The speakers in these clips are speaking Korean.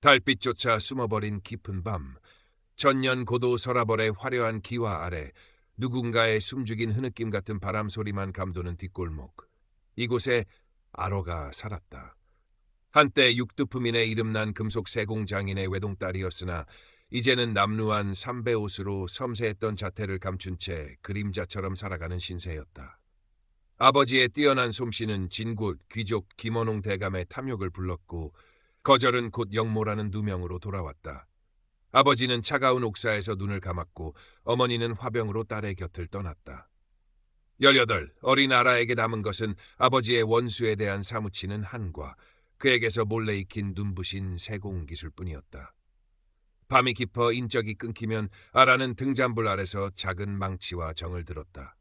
달빛조차 숨어버린 깊은 밤, 천년 고도 서라벌의 화려한 기와 아래 누군가의 숨죽인 흐느낌 같은 바람 소리만 감도는 뒷골목. 이곳에 아로가 살았다. 한때 육두품인의 이름난 금속 세공장인의 외동딸이었으나 이제는 남루한 삼배 옷으로 섬세했던 자태를 감춘 채 그림자처럼 살아가는 신세였다. 아버지의 뛰어난 솜씨는 진곧 귀족 김원홍 대감의 탐욕을 불렀고 거절은 곧 영모라는 누명으로 돌아왔다. 아버지는 차가운 옥사에서 눈을 감았고 어머니는 화병으로 딸의 곁을 떠났다. 18 어린 아라에게 남은 것은 아버지의 원수에 대한 사무치는 한과 그에게서 몰래 익힌 눈부신 세공기술뿐이었다. 밤이 깊어 인적이 끊기면 아라는 등잔불 아래서 작은 망치와 정을 들었다.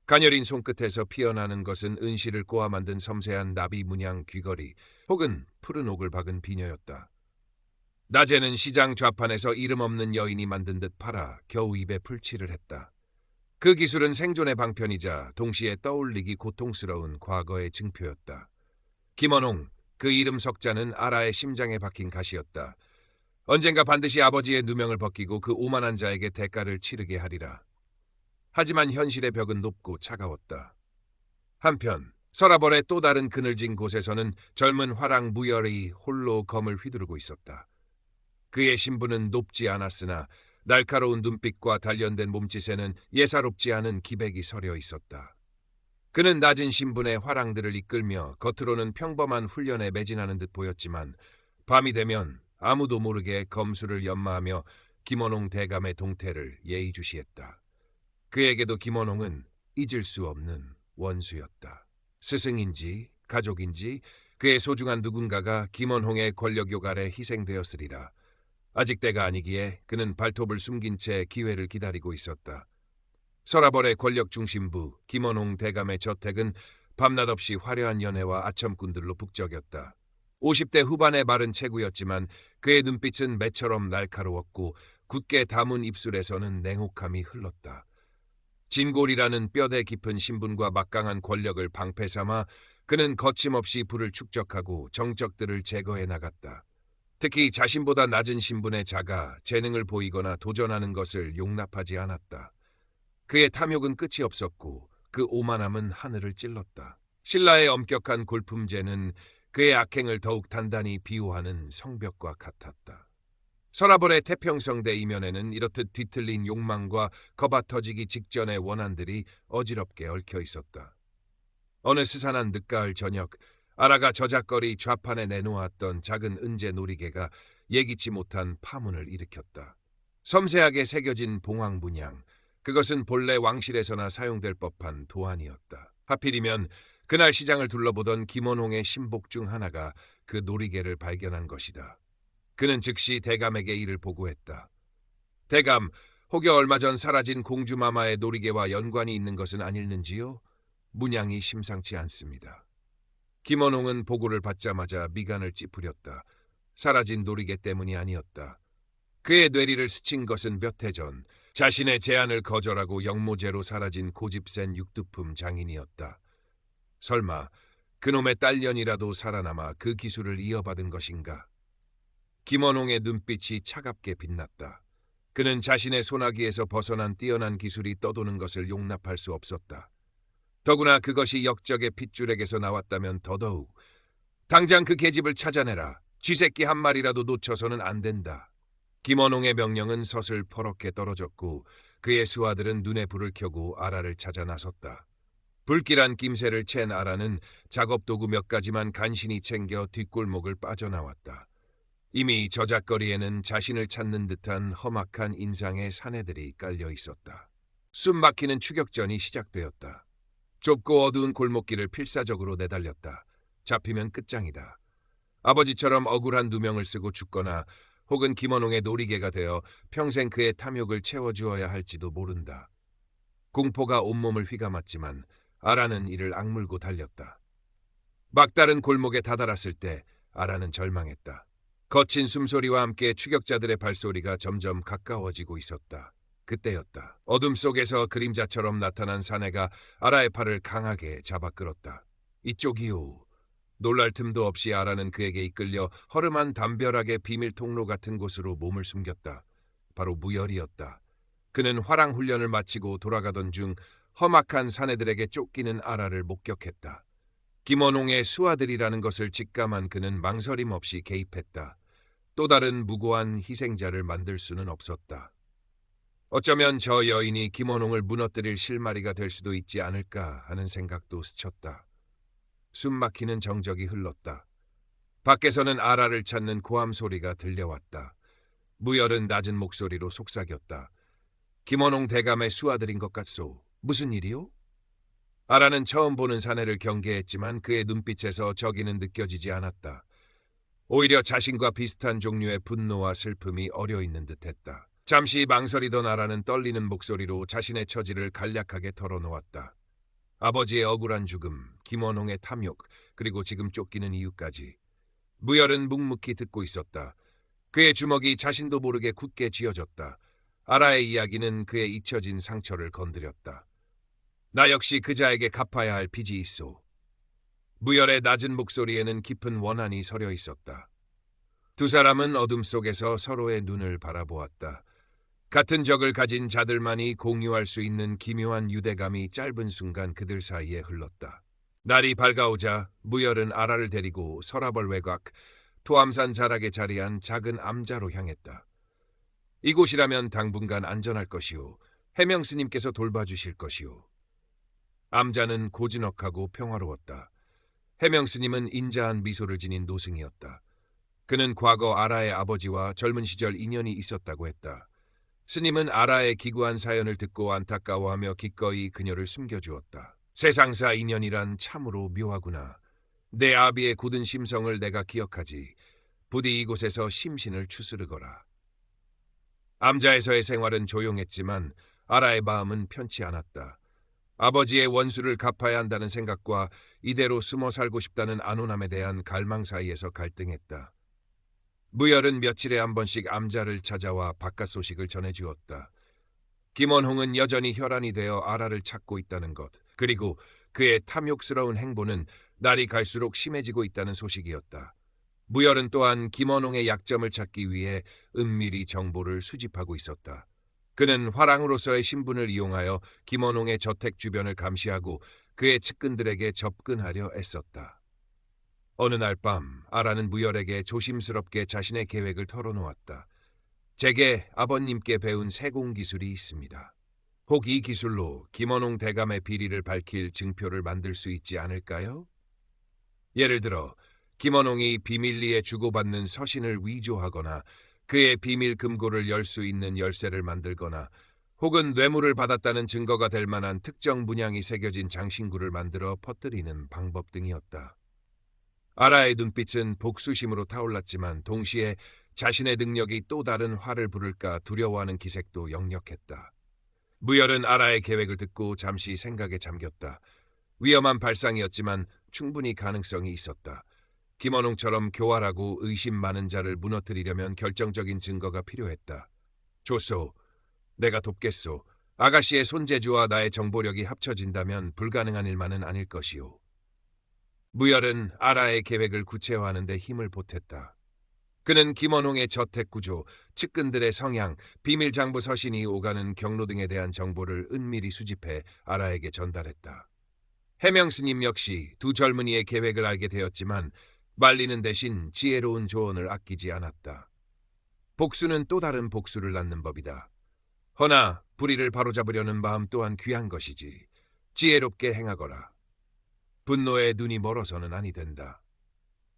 가녀린 손끝에서 피어나는 것은 은실을 꼬아 만든 섬세한 나비 문양 귀걸이 혹은 푸른 옥을 박은 비녀였다. 낮에는 시장 좌판에서 이름 없는 여인이 만든 듯 팔아 겨우 입에 풀칠을 했다. 그 기술은 생존의 방편이자 동시에 떠올리기 고통스러운 과거의 증표였다. 김원홍, 그 이름 석자는 아라의 심장에 박힌 가시였다. 언젠가 반드시 아버지의 누명을 벗기고 그 오만한 자에게 대가를 치르게 하리라. 하지만 현실의 벽은 높고 차가웠다. 한편 서라벌의 또 다른 그늘진 곳에서는 젊은 화랑 무열이 홀로 검을 휘두르고 있었다. 그의 신분은 높지 않았으나 날카로운 눈빛과 단련된 몸짓에는 예사롭지 않은 기백이 서려 있었다. 그는 낮은 신분의 화랑들을 이끌며 겉으로는 평범한 훈련에 매진하는 듯 보였지만 밤이 되면 아무도 모르게 검수를 연마하며 김원홍 대감의 동태를 예의주시했다. 그에게도 김원홍은 잊을 수 없는 원수였다. 스승인지 가족인지 그의 소중한 누군가가 김원홍의 권력욕 아래 희생되었으리라. 아직 때가 아니기에 그는 발톱을 숨긴 채 기회를 기다리고 있었다. 서라벌의 권력 중심부 김원홍 대감의 저택은 밤낮 없이 화려한 연회와 아첨꾼들로 북적였다. 50대 후반의 마른 체구였지만 그의 눈빛은 매처럼 날카로웠고 굳게 담은 입술에서는 냉혹함이 흘렀다. 진골이라는 뼈대 깊은 신분과 막강한 권력을 방패 삼아 그는 거침없이 부를 축적하고 정적들을 제거해 나갔다. 특히 자신보다 낮은 신분의 자가 재능을 보이거나 도전하는 것을 용납하지 않았다. 그의 탐욕은 끝이 없었고 그 오만함은 하늘을 찔렀다. 신라의 엄격한 골품제는 그의 악행을 더욱 단단히 비호하는 성벽과 같았다. 서라벌의 태평성대 이면에는 이렇듯 뒤틀린 욕망과 거바 터지기 직전의 원한들이 어지럽게 얽혀 있었다. 어느 스산한 늦가을 저녁, 아라가 저작거리 좌판에 내놓았던 작은 은재 놀이개가 예기치 못한 파문을 일으켰다. 섬세하게 새겨진 봉황 문양, 그것은 본래 왕실에서나 사용될 법한 도안이었다. 하필이면 그날 시장을 둘러보던 김원홍의 신복 중 하나가 그 놀이개를 발견한 것이다. 그는 즉시 대감에게 이를 보고했다. 대감, 혹여 얼마 전 사라진 공주마마의 놀이개와 연관이 있는 것은 아닐는지요? 문양이 심상치 않습니다. 김원홍은 보고를 받자마자 미간을 찌푸렸다. 사라진 놀이개 때문이 아니었다. 그의 뇌리를 스친 것은 몇 해 전 자신의 제안을 거절하고 영모제로 사라진 고집센 육두품 장인이었다. 설마 그놈의 딸년이라도 살아남아 그 기술을 이어받은 것인가? 김원홍의 눈빛이 차갑게 빛났다. 그는 자신의 소나기에서 벗어난 뛰어난 기술이 떠도는 것을 용납할 수 없었다. 더구나 그것이 역적의 핏줄에게서 나왔다면 더더욱. 당장 그 계집을 찾아내라. 쥐새끼 한 마리라도 놓쳐서는 안 된다. 김원홍의 명령은 서슬 퍼렇게 떨어졌고 그의 수하들은 눈에 불을 켜고 아라를 찾아 나섰다. 불길한 낌새를 챈 아라는 작업도구 몇 가지만 간신히 챙겨 뒷골목을 빠져나왔다. 이미 저작거리에는 자신을 찾는 듯한 험악한 인상의 사내들이 깔려 있었다. 숨막히는 추격전이 시작되었다. 좁고 어두운 골목길을 필사적으로 내달렸다. 잡히면 끝장이다. 아버지처럼 억울한 누명을 쓰고 죽거나 혹은 김원홍의 놀이개가 되어 평생 그의 탐욕을 채워주어야 할지도 모른다. 공포가 온몸을 휘감았지만 아라는 이를 악물고 달렸다. 막다른 골목에 다다랐을 때 아라는 절망했다. 거친 숨소리와 함께 추격자들의 발소리가 점점 가까워지고 있었다. 그때였다. 어둠 속에서 그림자처럼 나타난 사내가 아라의 팔을 강하게 잡아 끌었다. 이쪽이요. 놀랄 틈도 없이 아라는 그에게 이끌려 허름한 담벼락의 비밀 통로 같은 곳으로 몸을 숨겼다. 바로 무열이었다. 그는 화랑 훈련을 마치고 돌아가던 중 험악한 사내들에게 쫓기는 아라를 목격했다. 김원홍의 수하들이라는 것을 직감한 그는 망설임 없이 개입했다. 또 다른 무고한 희생자를 만들 수는 없었다. 어쩌면 저 여인이 김원홍을 무너뜨릴 실마리가 될 수도 있지 않을까 하는 생각도 스쳤다. 숨막히는 정적이 흘렀다. 밖에서는 아라를 찾는 고함 소리가 들려왔다. 무열은 낮은 목소리로 속삭였다. 김원홍 대감의 수하들인 것 같소. 무슨 일이요? 아라는 처음 보는 사내를 경계했지만 그의 눈빛에서 저기는 느껴지지 않았다. 오히려 자신과 비슷한 종류의 분노와 슬픔이 어려있는 듯했다. 잠시 망설이던 아라는 떨리는 목소리로 자신의 처지를 간략하게 털어놓았다. 아버지의 억울한 죽음, 김원홍의 탐욕, 그리고 지금 쫓기는 이유까지. 무열은 묵묵히 듣고 있었다. 그의 주먹이 자신도 모르게 굳게 쥐어졌다. 아라의 이야기는 그의 잊혀진 상처를 건드렸다. 나 역시 그자에게 갚아야 할 빚이 있소. 무열의 낮은 목소리에는 깊은 원한이 서려 있었다. 두 사람은 어둠 속에서 서로의 눈을 바라보았다. 같은 적을 가진 자들만이 공유할 수 있는 기묘한 유대감이 짧은 순간 그들 사이에 흘렀다. 날이 밝아오자 무열은 아라를 데리고 서라벌 외곽 토암산 자락에 자리한 작은 암자로 향했다. 이곳이라면 당분간 안전할 것이오. 해명 스님께서 돌봐주실 것이오. 암자는 고즈넉하고 평화로웠다. 해명 스님은 인자한 미소를 지닌 노승이었다. 그는 과거 아라의 아버지와 젊은 시절 인연이 있었다고 했다. 스님은 아라의 기구한 사연을 듣고 안타까워하며 기꺼이 그녀를 숨겨주었다. 세상사 인연이란 참으로 묘하구나. 내 아비의 굳은 심성을 내가 기억하지. 부디 이곳에서 심신을 추스르거라. 암자에서의 생활은 조용했지만 아라의 마음은 편치 않았다. 아버지의 원수를 갚아야 한다는 생각과 이대로 숨어 살고 싶다는 안온함에 대한 갈망 사이에서 갈등했다. 무열은 며칠에 한 번씩 암자를 찾아와 바깥 소식을 전해주었다. 김원홍은 여전히 혈안이 되어 아라를 찾고 있다는 것, 그리고 그의 탐욕스러운 행보는 날이 갈수록 심해지고 있다는 소식이었다. 무열은 또한 김원홍의 약점을 찾기 위해 은밀히 정보를 수집하고 있었다. 그는 화랑으로서의 신분을 이용하여 김원홍의 저택 주변을 감시하고 그의 측근들에게 접근하려 애썼다. 어느 날 밤 아라는 무열에게 조심스럽게 자신의 계획을 털어놓았다. 제게 아버님께 배운 세공 기술이 있습니다. 혹 이 기술로 김원홍 대감의 비리를 밝힐 증표를 만들 수 있지 않을까요? 예를 들어 김원홍이 비밀리에 주고받는 서신을 위조하거나 그의 비밀 금고를 열 수 있는 열쇠를 만들거나 혹은 뇌물을 받았다는 증거가 될 만한 특정 문양이 새겨진 장신구를 만들어 퍼뜨리는 방법 등이었다. 아라의 눈빛은 복수심으로 타올랐지만 동시에 자신의 능력이 또 다른 화를 부를까 두려워하는 기색도 역력했다. 무열은 아라의 계획을 듣고 잠시 생각에 잠겼다. 위험한 발상이었지만 충분히 가능성이 있었다. 김원홍처럼 교활하고 의심 많은 자를 무너뜨리려면 결정적인 증거가 필요했다. 좋소. 내가 돕겠소. 아가씨의 손재주와 나의 정보력이 합쳐진다면 불가능한 일만은 아닐 것이오. 무열은 아라의 계획을 구체화하는 데 힘을 보탰다. 그는 김원홍의 저택 구조, 측근들의 성향, 비밀 장부 서신이 오가는 경로 등에 대한 정보를 은밀히 수집해 아라에게 전달했다. 해명 스님 역시 두 젊은이의 계획을 알게 되었지만 말리는 대신 지혜로운 조언을 아끼지 않았다. 복수는 또 다른 복수를 낳는 법이다. 허나 불의를 바로잡으려는 마음 또한 귀한 것이지. 지혜롭게 행하거라. 분노에 눈이 멀어서는 아니 된다.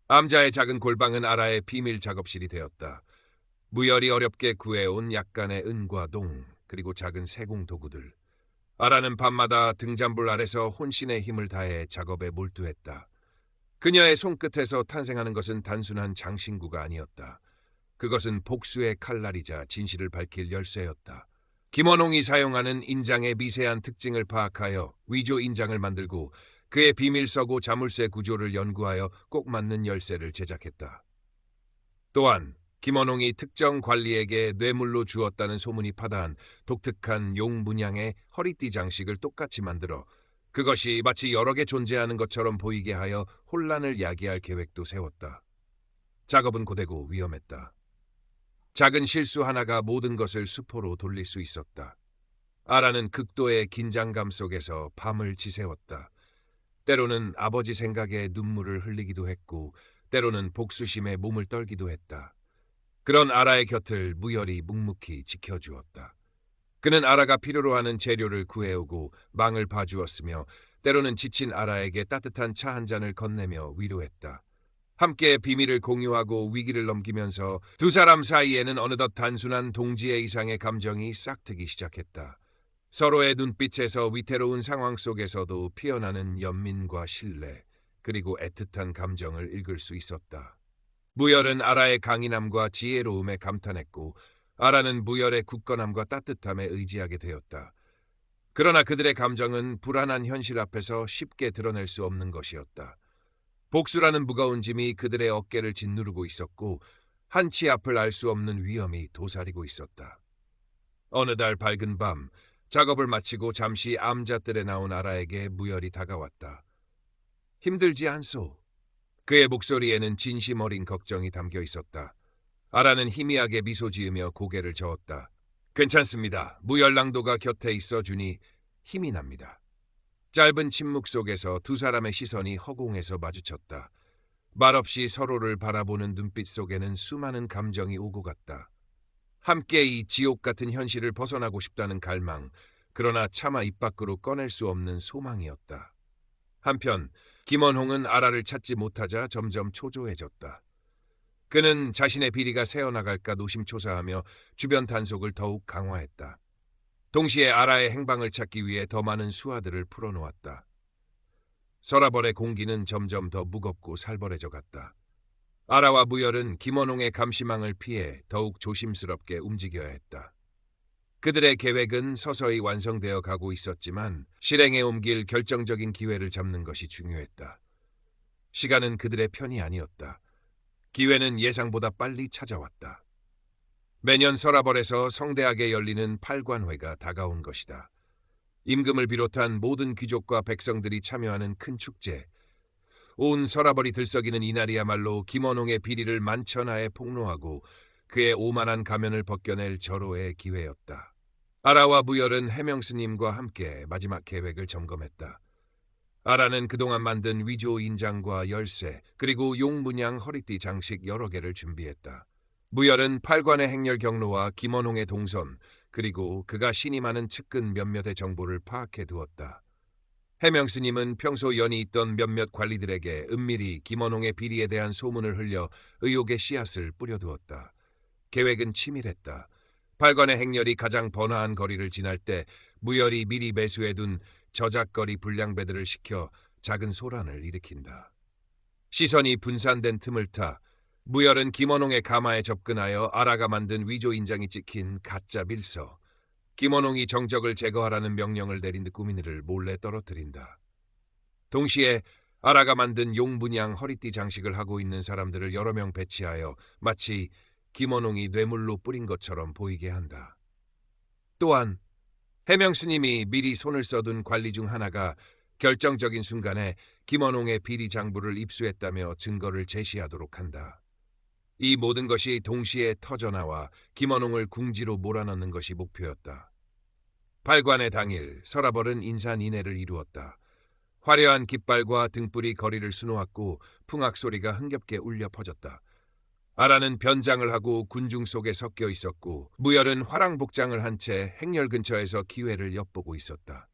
암자의 작은 골방은 아라의 비밀 작업실이 되었다. 무열이 어렵게 구해온 약간의 은과 동, 그리고 작은 세공 도구들. 아라는 밤마다 등잔불 아래서 혼신의 힘을 다해 작업에 몰두했다. 그녀의 손끝에서 탄생하는 것은 단순한 장신구가 아니었다. 그것은 복수의 칼날이자 진실을 밝힐 열쇠였다. 김원홍이 사용하는 인장의 미세한 특징을 파악하여 위조 인장을 만들고 그의 비밀서고 자물쇠 구조를 연구하여 꼭 맞는 열쇠를 제작했다. 또한 김원홍이 특정 관리에게 뇌물로 주었다는 소문이 파다한 독특한 용 문양의 허리띠 장식을 똑같이 만들어 그것이 마치 여러 개 존재하는 것처럼 보이게 하여 혼란을 야기할 계획도 세웠다. 작업은 고되고 위험했다. 작은 실수 하나가 모든 것을 수포로 돌릴 수 있었다. 아라는 극도의 긴장감 속에서 밤을 지새웠다. 때로는 아버지 생각에 눈물을 흘리기도 했고 때로는 복수심에 몸을 떨기도 했다. 그런 아라의 곁을 무열이 묵묵히 지켜주었다. 그는 아라가 필요로 하는 재료를 구해오고 망을 봐주었으며 때로는 지친 아라에게 따뜻한 차 한 잔을 건네며 위로했다. 함께 비밀을 공유하고 위기를 넘기면서 두 사람 사이에는 어느덧 단순한 동지애 이상의 감정이 싹트기 시작했다. 서로의 눈빛에서 위태로운 상황 속에서도 피어나는 연민과 신뢰, 그리고 애틋한 감정을 읽을 수 있었다. 무열은 아라의 강인함과 지혜로움에 감탄했고 아라는 무열의 굳건함과 따뜻함에 의지하게 되었다. 그러나 그들의 감정은 불안한 현실 앞에서 쉽게 드러낼 수 없는 것이었다. 복수라는 무거운 짐이 그들의 어깨를 짓누르고 있었고 한치 앞을 알 수 없는 위험이 도사리고 있었다. 어느 날 밝은 밤, 작업을 마치고 잠시 암자뜰에 나온 아라에게 무열이 다가왔다. 힘들지 않소? 그의 목소리에는 진심 어린 걱정이 담겨 있었다. 아라는 희미하게 미소 지으며 고개를 저었다. 괜찮습니다. 무열랑도가 곁에 있어 주니 힘이 납니다. 짧은 침묵 속에서 두 사람의 시선이 허공에서 마주쳤다. 말없이 서로를 바라보는 눈빛 속에는 수많은 감정이 오고 갔다. 함께 이 지옥 같은 현실을 벗어나고 싶다는 갈망, 그러나 차마 입 밖으로 꺼낼 수 없는 소망이었다. 한편 김원홍은 아라를 찾지 못하자 점점 초조해졌다. 그는 자신의 비리가 새어나갈까 노심초사하며 주변 단속을 더욱 강화했다. 동시에 아라의 행방을 찾기 위해 더 많은 수하들을 풀어놓았다. 서라벌의 공기는 점점 더 무겁고 살벌해져 갔다. 아라와 무열은 김원홍의 감시망을 피해 더욱 조심스럽게 움직여야 했다. 그들의 계획은 서서히 완성되어 가고 있었지만 실행에 옮길 결정적인 기회를 잡는 것이 중요했다. 시간은 그들의 편이 아니었다. 기회는 예상보다 빨리 찾아왔다. 매년 서라벌에서 성대하게 열리는 팔관회가 다가온 것이다. 임금을 비롯한 모든 귀족과 백성들이 참여하는 큰 축제. 온 서라벌이 들썩이는 이날이야말로 김원홍의 비리를 만천하에 폭로하고 그의 오만한 가면을 벗겨낼 절호의 기회였다. 아라와 무열은 해명스님과 함께 마지막 계획을 점검했다. 아라는 그동안 만든 위조 인장과 열쇠, 그리고 용문양 허리띠 장식 여러 개를 준비했다. 무열은 팔관의 행렬 경로와 김원홍의 동선, 그리고 그가 신임하는 측근 몇몇의 정보를 파악해 두었다. 해명스님은 평소 연이 있던 몇몇 관리들에게 은밀히 김원홍의 비리에 대한 소문을 흘려 의혹의 씨앗을 뿌려두었다. 계획은 치밀했다. 팔관의 행렬이 가장 번화한 거리를 지날 때 무열이 미리 매수해둔 저작거리 불량배들을 시켜 작은 소란을 일으킨다. 시선이 분산된 틈을 타 무열은 김원홍의 가마에 접근하여 아라가 만든 위조 인장이 찍힌 가짜 밀서, 김원홍이 정적을 제거하라는 명령을 내린 듯 꾸미니를 몰래 떨어뜨린다. 동시에 아라가 만든 용분양 허리띠 장식을 하고 있는 사람들을 여러 명 배치하여 마치 김원홍이 뇌물로 뿌린 것처럼 보이게 한다. 또한 해명스님이 미리 손을 써둔 관리 중 하나가 결정적인 순간에 김원홍의 비리 장부를 입수했다며 증거를 제시하도록 한다. 이 모든 것이 동시에 터져나와 김원홍을 궁지로 몰아넣는 것이 목표였다. 발관의 당일 서라벌은 인산인해를 이루었다. 화려한 깃발과 등불이 거리를 수놓았고 풍악 소리가 흥겹게 울려 퍼졌다. 아라는 변장을 하고 군중 속에 섞여 있었고 무열은 화랑복장을 한 채 행렬 근처에서 기회를 엿보고 있었다.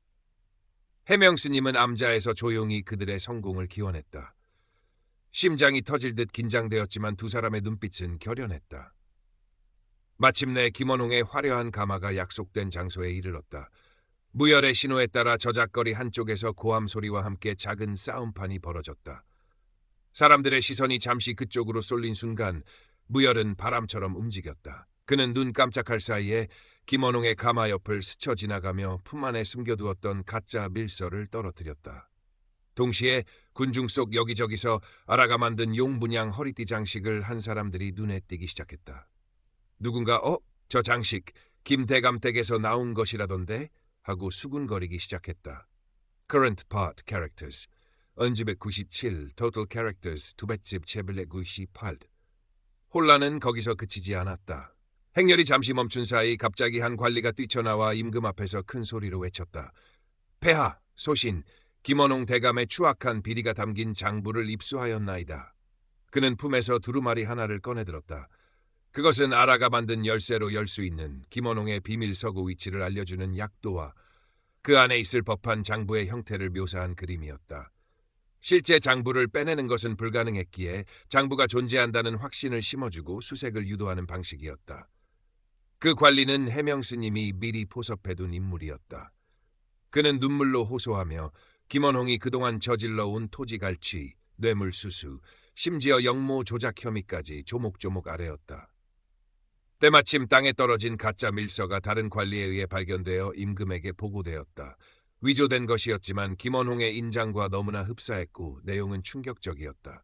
해명스님은 암자에서 조용히 그들의 성공을 기원했다. 심장이 터질 듯 긴장되었지만 두 사람의 눈빛은 결연했다. 마침내 김원홍의 화려한 가마가 약속된 장소에 이르렀다. 무열의 신호에 따라 저작거리 한쪽에서 고함 소리와 함께 작은 싸움판이 벌어졌다. 사람들의 시선이 잠시 그쪽으로 쏠린 순간 무열은 바람처럼 움직였다. 그는 눈 깜짝할 사이에 김원홍의 가마 옆을 스쳐 지나가며 품 안에 숨겨두었던 가짜 밀서를 떨어뜨렸다. 동시에 군중 속 여기저기서 아라가 만든 용분양 허리띠 장식을 한 사람들이 눈에 띄기 시작했다. 누군가 저 장식 김대감 댁에서 나온 것이라던데? 하고 수군거리기 시작했다. Current Part Characters 97, Total Characters 298. 혼란은 거기서 그치지 않았다. 행렬이 잠시 멈춘 사이 갑자기 한 관리가 뛰쳐나와 임금 앞에서 큰 소리로 외쳤다. 폐하, 소신, 김원홍 대감의 추악한 비리가 담긴 장부를 입수하였나이다. 그는 품에서 두루마리 하나를 꺼내들었다. 그것은 아라가 만든 열쇠로 열 수 있는 김원홍의 비밀 서구 위치를 알려주는 약도와 그 안에 있을 법한 장부의 형태를 묘사한 그림이었다. 실제 장부를 빼내는 것은 불가능했기에 장부가 존재한다는 확신을 심어주고 수색을 유도하는 방식이었다. 그 관리는 해명 스님이 미리 포섭해둔 인물이었다. 그는 눈물로 호소하며 김원홍이 그동안 저질러온 토지갈취, 뇌물수수, 심지어 영모 조작 혐의까지 조목조목 아뢰었다. 때마침 땅에 떨어진 가짜 밀서가 다른 관리에 의해 발견되어 임금에게 보고되었다. 위조된 것이었지만 김원홍의 인장과 너무나 흡사했고 내용은 충격적이었다.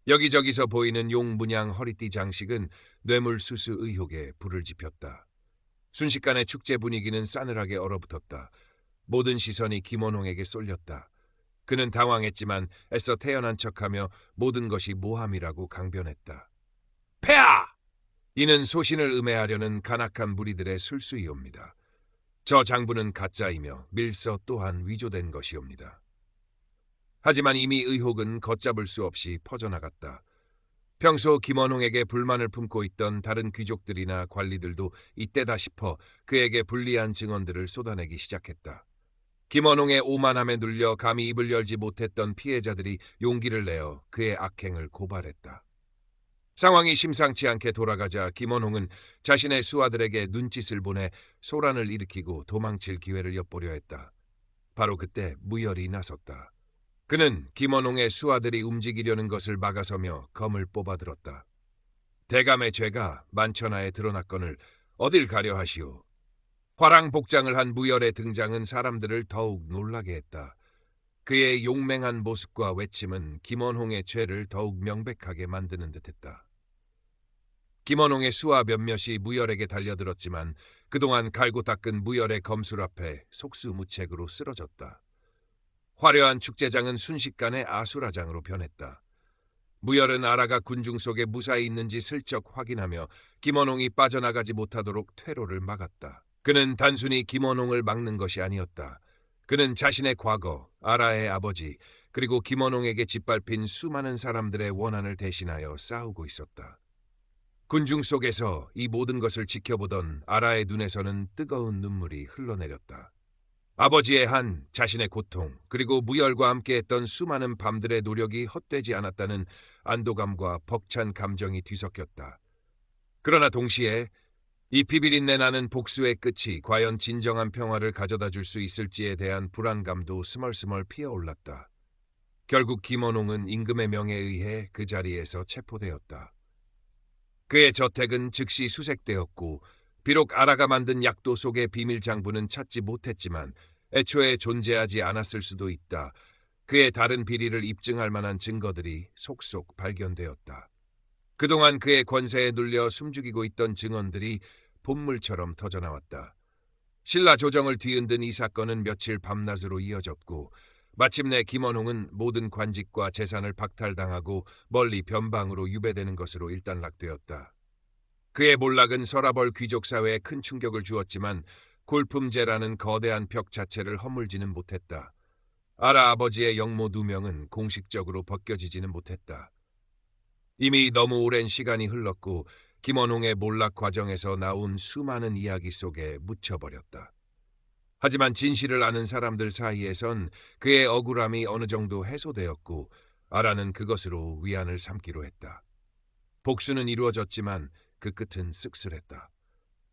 여기저기서 보이는 용 문양 허리띠 장식은 뇌물수수 의혹에 불을 지폈다. 순식간에 축제 분위기는 싸늘하게 얼어붙었다. 모든 시선이 김원홍에게 쏠렸다. 그는 당황했지만 애써 태연한 척하며 모든 것이 모함이라고 강변했다. 폐하! 이는 소신을 음해하려는 간악한 무리들의 술수이옵니다. 저 장부는 가짜이며 밀서 또한 위조된 것이옵니다. 하지만 이미 의혹은 걷잡을 수 없이 퍼져나갔다. 평소 김원홍에게 불만을 품고 있던 다른 귀족들이나 관리들도 이때다 싶어 그에게 불리한 증언들을 쏟아내기 시작했다. 김원홍의 오만함에 눌려 감히 입을 열지 못했던 피해자들이 용기를 내어 그의 악행을 고발했다. 상황이 심상치 않게 돌아가자 김원홍은 자신의 수하들에게 눈짓을 보내 소란을 일으키고 도망칠 기회를 엿보려 했다. 바로 그때 무열이 나섰다. 그는 김원홍의 수하들이 움직이려는 것을 막아서며 검을 뽑아들었다. 대감의 죄가 만천하에 드러났거늘 어딜 가려 하시오. 화랑복장을 한 무열의 등장은 사람들을 더욱 놀라게 했다. 그의 용맹한 모습과 외침은 김원홍의 죄를 더욱 명백하게 만드는 듯했다. 김원홍의 수하 몇몇이 무열에게 달려들었지만 그동안 갈고 닦은 무열의 검술 앞에 속수무책으로 쓰러졌다. 화려한 축제장은 순식간에 아수라장으로 변했다. 무열은 아라가 군중 속에 무사히 있는지 슬쩍 확인하며 김원홍이 빠져나가지 못하도록 퇴로를 막았다. 그는 단순히 김원홍을 막는 것이 아니었다. 그는 자신의 과거, 아라의 아버지, 그리고 김원홍에게 짓밟힌 수많은 사람들의 원한을 대신하여 싸우고 있었다. 군중 속에서 이 모든 것을 지켜보던 아라의 눈에서는 뜨거운 눈물이 흘러내렸다. 아버지의 한, 자신의 고통, 그리고 무열과 함께했던 수많은 밤들의 노력이 헛되지 않았다는 안도감과 벅찬 감정이 뒤섞였다. 그러나 동시에 이 비비린내 나는 복수의 끝이 과연 진정한 평화를 가져다 줄 수 있을지에 대한 불안감도 스멀스멀 피어올랐다. 결국 김원홍은 임금의 명에 의해 그 자리에서 체포되었다. 그의 저택은 즉시 수색되었고 비록 아라가 만든 약도 속의 비밀 장부는 찾지 못했지만 애초에 존재하지 않았을 수도 있다. 그의 다른 비리를 입증할 만한 증거들이 속속 발견되었다. 그동안 그의 권세에 눌려 숨죽이고 있던 증언들이 본물처럼 터져나왔다. 신라 조정을 뒤흔든 이 사건은 며칠 밤낮으로 이어졌고 마침내 김원홍은 모든 관직과 재산을 박탈당하고 멀리 변방으로 유배되는 것으로 일단락되었다. 그의 몰락은 서라벌 귀족 사회에 큰 충격을 주었지만 골품제라는 거대한 벽 자체를 허물지는 못했다. 아라 아버지의 영모 2명은 공식적으로 벗겨지지는 못했다. 이미 너무 오랜 시간이 흘렀고 김원홍의 몰락 과정에서 나온 수많은 이야기 속에 묻혀버렸다. 하지만 진실을 아는 사람들 사이에선 그의 억울함이 어느 정도 해소되었고 아라는 그것으로 위안을 삼기로 했다. 복수는 이루어졌지만 그 끝은 씁쓸했다.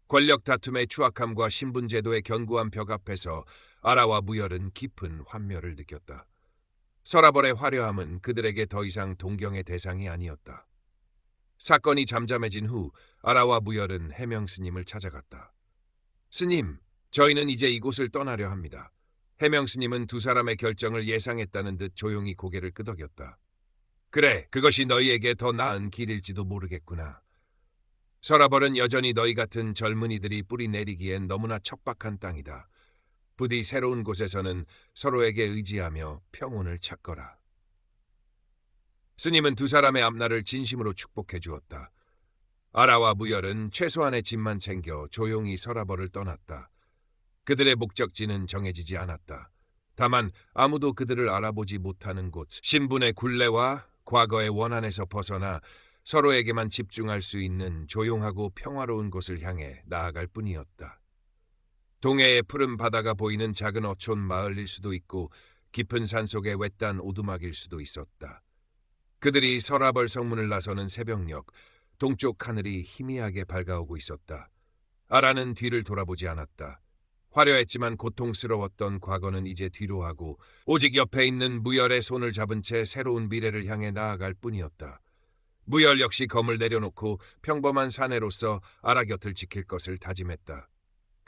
권력 다툼의 추악함과 신분제도의 견고한 벽 앞에서 아라와 무열은 깊은 환멸을 느꼈다. 서라벌의 화려함은 그들에게 더 이상 동경의 대상이 아니었다. 사건이 잠잠해진 후 아라와 무열은 해명 스님을 찾아갔다. 스님, 저희는 이제 이곳을 떠나려 합니다. 해명 스님은 두 사람의 결정을 예상했다는 듯 조용히 고개를 끄덕였다. 그래, 그것이 너희에게 더 나은 길일지도 모르겠구나. 서라벌은 여전히 너희 같은 젊은이들이 뿌리 내리기엔 너무나 척박한 땅이다. 부디 새로운 곳에서는 서로에게 의지하며 평온을 찾거라. 스님은 두 사람의 앞날을 진심으로 축복해 주었다. 아라와 무열은 최소한의 짐만 챙겨 조용히 서라벌을 떠났다. 그들의 목적지는 정해지지 않았다. 다만 아무도 그들을 알아보지 못하는 곳, 신분의 굴레와 과거의 원한에서 벗어나 서로에게만 집중할 수 있는 조용하고 평화로운 곳을 향해 나아갈 뿐이었다. 동해의 푸른 바다가 보이는 작은 어촌 마을일 수도 있고 깊은 산속의 외딴 오두막일 수도 있었다. 그들이 서라벌 성문을 나서는 새벽녘, 동쪽 하늘이 희미하게 밝아오고 있었다. 아라는 뒤를 돌아보지 않았다. 화려했지만 고통스러웠던 과거는 이제 뒤로 하고 오직 옆에 있는 무열의 손을 잡은 채 새로운 미래를 향해 나아갈 뿐이었다. 무열 역시 검을 내려놓고 평범한 사내로서 아라 곁을 지킬 것을 다짐했다.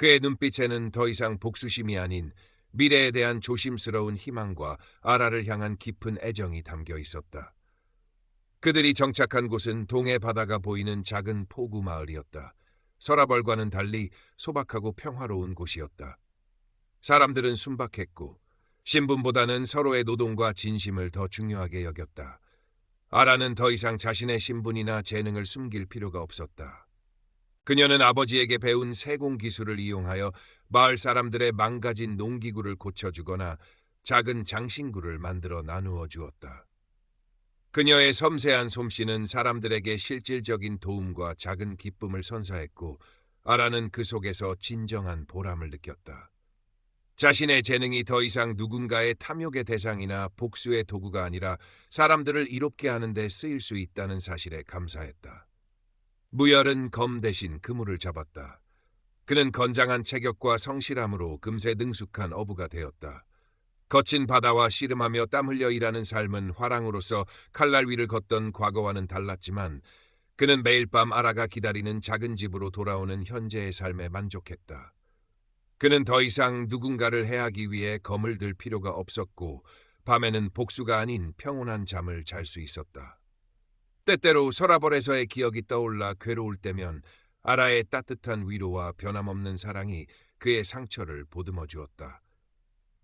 그의 눈빛에는 더 이상 복수심이 아닌 미래에 대한 조심스러운 희망과 아라를 향한 깊은 애정이 담겨 있었다. 그들이 정착한 곳은 동해 바다가 보이는 작은 포구 마을이었다. 서라벌과는 달리 소박하고 평화로운 곳이었다. 사람들은 순박했고 신분보다는 서로의 노동과 진심을 더 중요하게 여겼다. 아라는 더 이상 자신의 신분이나 재능을 숨길 필요가 없었다. 그녀는 아버지에게 배운 세공 기술을 이용하여 마을 사람들의 망가진 농기구를 고쳐주거나 작은 장신구를 만들어 나누어 주었다. 그녀의 섬세한 솜씨는 사람들에게 실질적인 도움과 작은 기쁨을 선사했고 아라는 그 속에서 진정한 보람을 느꼈다. 자신의 재능이 더 이상 누군가의 탐욕의 대상이나 복수의 도구가 아니라 사람들을 이롭게 하는 데 쓰일 수 있다는 사실에 감사했다. 무열은 검 대신 그물을 잡았다. 그는 건장한 체격과 성실함으로 금세 능숙한 어부가 되었다. 거친 바다와 씨름하며 땀 흘려 일하는 삶은 화랑으로서 칼날 위를 걷던 과거와는 달랐지만 그는 매일 밤 아라가 기다리는 작은 집으로 돌아오는 현재의 삶에 만족했다. 그는 더 이상 누군가를 해하기 위해 검을 들 필요가 없었고 밤에는 복수가 아닌 평온한 잠을 잘 수 있었다. 때때로 서라벌에서의 기억이 떠올라 괴로울 때면 아라의 따뜻한 위로와 변함없는 사랑이 그의 상처를 보듬어 주었다.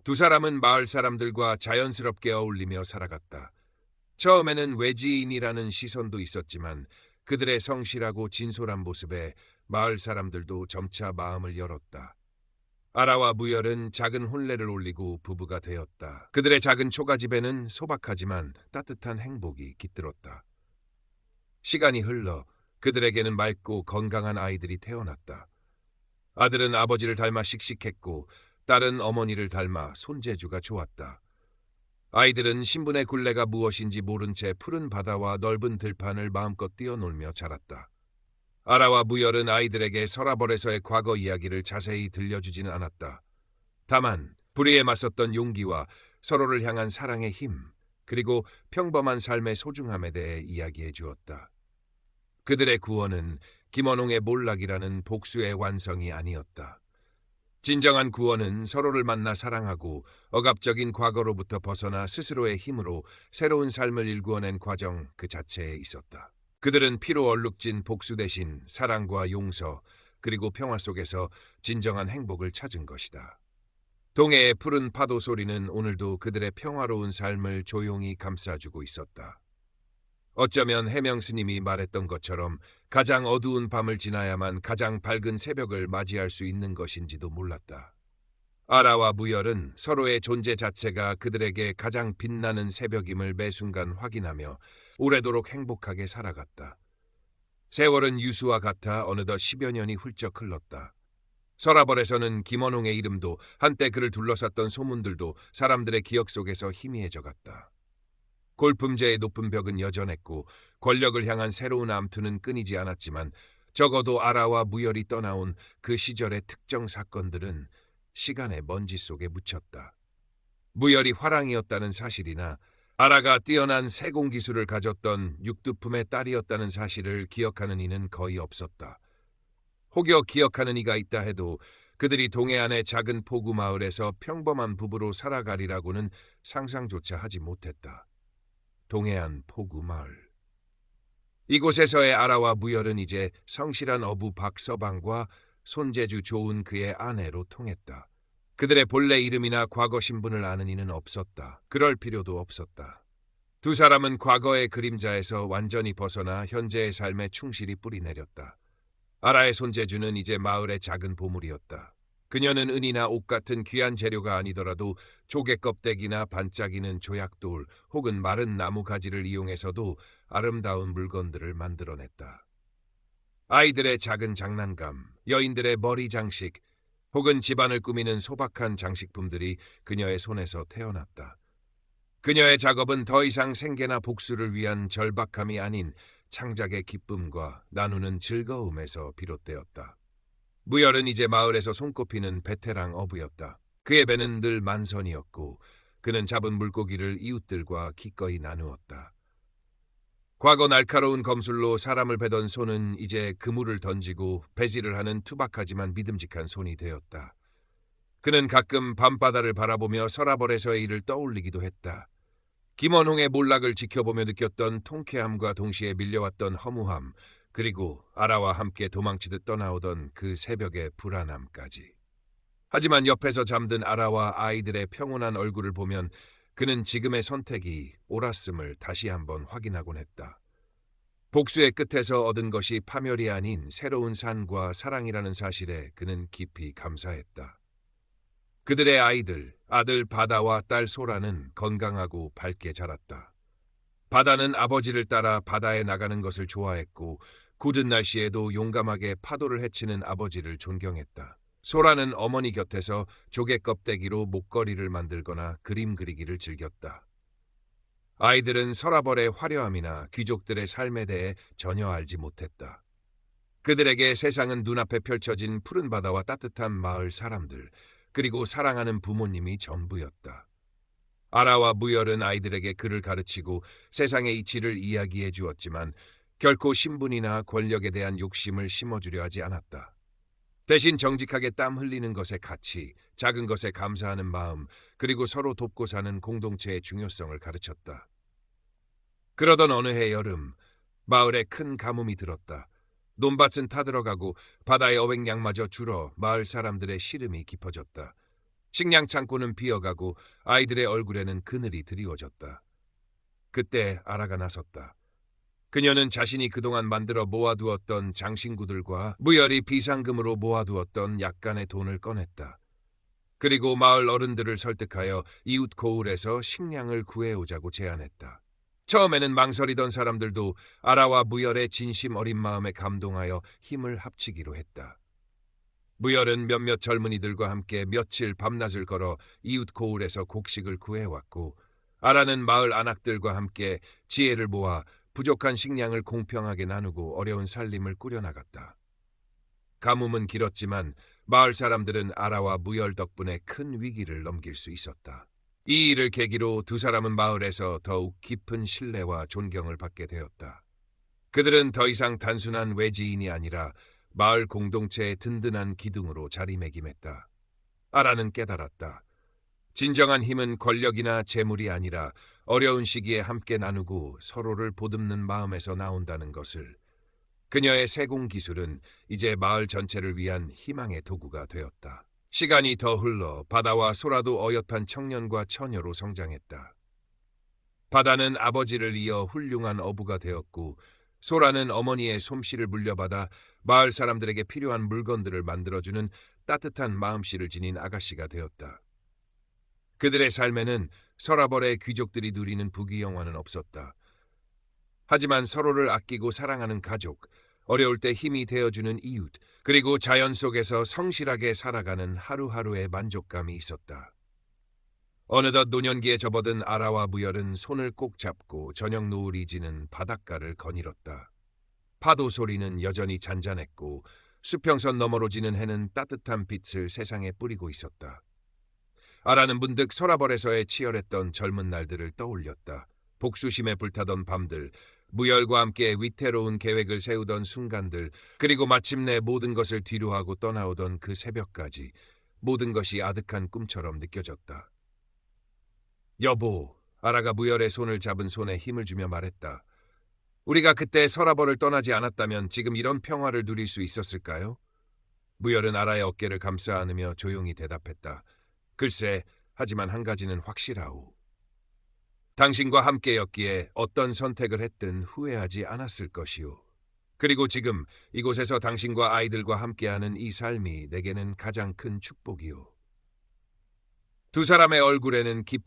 두 사람은 마을 사람들과 자연스럽게 어울리며 살아갔다. 처음에는 외지인이라는 시선도 있었지만 그들의 성실하고 진솔한 모습에 마을 사람들도 점차 마음을 열었다. 아라와 무열은 작은 혼례를 올리고 부부가 되었다. 그들의 작은 초가집에는 소박하지만 따뜻한 행복이 깃들었다. 시간이 흘러 그들에게는 맑고 건강한 아이들이 태어났다. 아들은 아버지를 닮아 씩씩했고 딸은 어머니를 닮아 손재주가 좋았다. 아이들은 신분의 굴레가 무엇인지 모른 채 푸른 바다와 넓은 들판을 마음껏 뛰어놀며 자랐다. 아라와 무열은 아이들에게 서라벌에서의 과거 이야기를 자세히 들려주지는 않았다. 다만 불의에 맞섰던 용기와 서로를 향한 사랑의 힘, 그리고 평범한 삶의 소중함에 대해 이야기해 주었다. 그들의 구원은 김원홍의 몰락이라는 복수의 완성이 아니었다. 진정한 구원은 서로를 만나 사랑하고 억압적인 과거로부터 벗어나 스스로의 힘으로 새로운 삶을 일구어낸 과정 그 자체에 있었다. 그들은 피로 얼룩진 복수 대신 사랑과 용서 그리고 평화 속에서 진정한 행복을 찾은 것이다. 동해의 푸른 파도 소리는 오늘도 그들의 평화로운 삶을 조용히 감싸주고 있었다. 어쩌면 해명 스님이 말했던 것처럼 가장 어두운 밤을 지나야만 가장 밝은 새벽을 맞이할 수 있는 것인지도 몰랐다. 아라와 무열은 서로의 존재 자체가 그들에게 가장 빛나는 새벽임을 매 순간 확인하며 오래도록 행복하게 살아갔다. 세월은 유수와 같아 어느덧 10여 년이 훌쩍 흘렀다. 서라벌에서는 김원홍의 이름도 한때 그를 둘러쌌던 소문들도 사람들의 기억 속에서 희미해져 갔다. 골품제의 높은 벽은 여전했고 권력을 향한 새로운 암투는 끊이지 않았지만 적어도 아라와 무열이 떠나온 그 시절의 특정 사건들은 시간의 먼지 속에 묻혔다. 무열이 화랑이었다는 사실이나 아라가 뛰어난 세공 기술을 가졌던 육두품의 딸이었다는 사실을 기억하는 이는 거의 없었다. 혹여 기억하는 이가 있다 해도 그들이 동해안의 작은 포구 마을에서 평범한 부부로 살아가리라고는 상상조차 하지 못했다. 동해안 포구 마을. 이곳에서의 아라와 무열은 이제 성실한 어부 박서방과 손재주 좋은 그의 아내로 통했다. 그들의 본래 이름이나 과거 신분을 아는 이는 없었다. 그럴 필요도 없었다. 두 사람은 과거의 그림자에서 완전히 벗어나 현재의 삶에 충실히 뿌리내렸다. 아라의 손재주는 이제 마을의 작은 보물이었다. 그녀는 은이나 옷 같은 귀한 재료가 아니더라도 조개 껍데기나 반짝이는 조약돌 혹은 마른 나무 가지를 이용해서도 아름다운 물건들을 만들어냈다. 아이들의 작은 장난감, 여인들의 머리 장식, 혹은 집안을 꾸미는 소박한 장식품들이 그녀의 손에서 태어났다. 그녀의 작업은 더 이상 생계나 복수를 위한 절박함이 아닌 창작의 기쁨과 나누는 즐거움에서 비롯되었다. 무열은 이제 마을에서 손꼽히는 베테랑 어부였다. 그의 배는 늘 만선이었고 그는 잡은 물고기를 이웃들과 기꺼이 나누었다. 과거 날카로운 검술로 사람을 베던 손은 이제 그물을 던지고 배질을 하는 투박하지만 믿음직한 손이 되었다. 그는 가끔 밤바다를 바라보며 서라벌에서의 일을 떠올리기도 했다. 김원홍의 몰락을 지켜보며 느꼈던 통쾌함과 동시에 밀려왔던 허무함, 그리고 아라와 함께 도망치듯 떠나오던 그 새벽의 불안함까지. 하지만 옆에서 잠든 아라와 아이들의 평온한 얼굴을 보면 그는 지금의 선택이 옳았음을 다시 한번 확인하곤 했다. 복수의 끝에서 얻은 것이 파멸이 아닌 새로운 산과 사랑이라는 사실에 그는 깊이 감사했다. 그들의 아들 바다와 딸 소라는 건강하고 밝게 자랐다. 바다는 아버지를 따라 바다에 나가는 것을 좋아했고 굳은 날씨에도 용감하게 파도를 헤치는 아버지를 존경했다. 소라는 어머니 곁에서 조개 껍데기로 목걸이를 만들거나 그림 그리기를 즐겼다. 아이들은 서라벌의 화려함이나 귀족들의 삶에 대해 전혀 알지 못했다. 그들에게 세상은 눈앞에 펼쳐진 푸른 바다와 따뜻한 마을 사람들, 그리고 사랑하는 부모님이 전부였다. 아라와 무열은 아이들에게 글을 가르치고 세상의 이치를 이야기해 주었지만 결코 신분이나 권력에 대한 욕심을 심어주려 하지 않았다. 대신 정직하게 땀 흘리는 것의 가치, 작은 것에 감사하는 마음, 그리고 서로 돕고 사는 공동체의 중요성을 가르쳤다. 그러던 어느 해 여름, 마을에 큰 가뭄이 들었다. 논밭은 타들어가고 바다의 어획량마저 줄어 마을 사람들의 시름이 깊어졌다. 식량 창고는 비어가고 아이들의 얼굴에는 그늘이 드리워졌다. 그때 아라가 나섰다. 그녀는 자신이 그동안 만들어 모아두었던 장신구들과 무열이 비상금으로 모아두었던 약간의 돈을 꺼냈다. 그리고 마을 어른들을 설득하여 이웃 고을에서 식량을 구해오자고 제안했다. 처음에는 망설이던 사람들도 아라와 무열의 진심 어린 마음에 감동하여 힘을 합치기로 했다. 무열은 몇몇 젊은이들과 함께 며칠 밤낮을 걸어 이웃 고을에서 곡식을 구해왔고 아라는 마을 안악들과 함께 지혜를 모아 부족한 식량을 공평하게 나누고 어려운 살림을 꾸려나갔다. 가뭄은 길었지만 마을 사람들은 아라와 무열 덕분에 큰 위기를 넘길 수 있었다. 이 일을 계기로 두 사람은 마을에서 더욱 깊은 신뢰와 존경을 받게 되었다. 그들은 더 이상 단순한 외지인이 아니라 마을 공동체의 든든한 기둥으로 자리매김했다. 아라는 깨달았다. 진정한 힘은 권력이나 재물이 아니라 어려운 시기에 함께 나누고 서로를 보듬는 마음에서 나온다는 것을. 그녀의 세공 기술은 이제 마을 전체를 위한 희망의 도구가 되었다. 시간이 더 흘러 바다와 소라도 어엿한 청년과 처녀로 성장했다. 바다는 아버지를 이어 훌륭한 어부가 되었고 소라는 어머니의 솜씨를 물려받아 마을 사람들에게 필요한 물건들을 만들어주는 따뜻한 마음씨를 지닌 아가씨가 되었다. 그들의 삶에는 서라벌의 귀족들이 누리는 부귀영화는 없었다. 하지만 서로를 아끼고 사랑하는 가족, 어려울 때 힘이 되어주는 이웃, 그리고 자연 속에서 성실하게 살아가는 하루하루의 만족감이 있었다. 어느덧 노년기에 접어든 아라와 무열은 손을 꼭 잡고 저녁 노을이 지는 바닷가를 거닐었다. 파도 소리는 여전히 잔잔했고 수평선 너머로 지는 해는 따뜻한 빛을 세상에 뿌리고 있었다. 아라는 문득 서라벌에서의 치열했던 젊은 날들을 떠올렸다. 복수심에 불타던 밤들, 무열과 함께 위태로운 계획을 세우던 순간들, 그리고 마침내 모든 것을 뒤로하고 떠나오던 그 새벽까지 모든 것이 아득한 꿈처럼 느껴졌다. 여보, 아라가 무열의 손을 잡은 손에 힘을 주며 말했다. 우리가 그때 서라벌을 떠나지 않았다면 지금 이런 평화를 누릴 수 있었을까요? 무열은 아라의 어깨를 감싸 안으며 조용히 대답했다. 글쎄, 하지만 한 가지는 확실하오. 당신과 함께였기에 어떤 선택을 했든 후회하지 않았을 것이오. 그리고 지금 이곳에서 당신과 아이들과 함께하는 이 삶이 내게는 가장 큰 축복이오. 두 사람의 얼굴에는 깊은